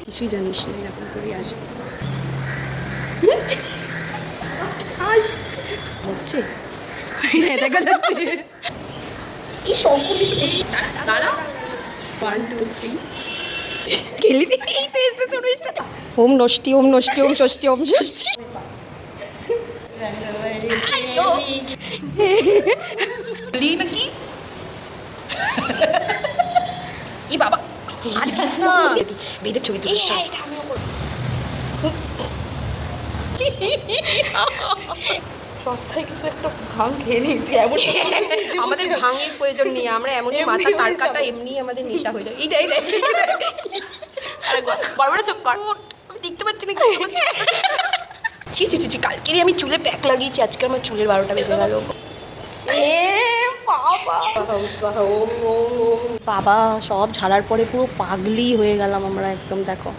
কিছুই জানিস না, এরকম করে আসবে হচ্ছে দেখা যাচ্ছে এই সবগুলো দাঁড়া 1 2 3 খেলি ওম নষ্টি ওম নষ্টি ওম ষষ্ঠী ওম ষষ্ঠী নাকি ই বাবা আর কিস না বেদের ছবি তুলছ সস্তায় কিছু একটা ভাঙ খেয়ে নিয়েছি। এমন আমাদের ভাঙের প্রয়োজন নেই, আমরা এমনই মাথা তারকাটা এমনি আমাদের নেশা হয়ে যায়। এই দেখ বড় বড় চোখ কর, আমি দেখতে পাচ্ছি না ছি ছি ছি, কালকেরই আমি চুলে প্যাক লাগিয়েছি, আজকে আমার চুলের 12টা বেজে গেল। বাবা সব ঝাড়ার পরে পুরো পাগলি হয়ে গেলাম আমরা একদম। দেখো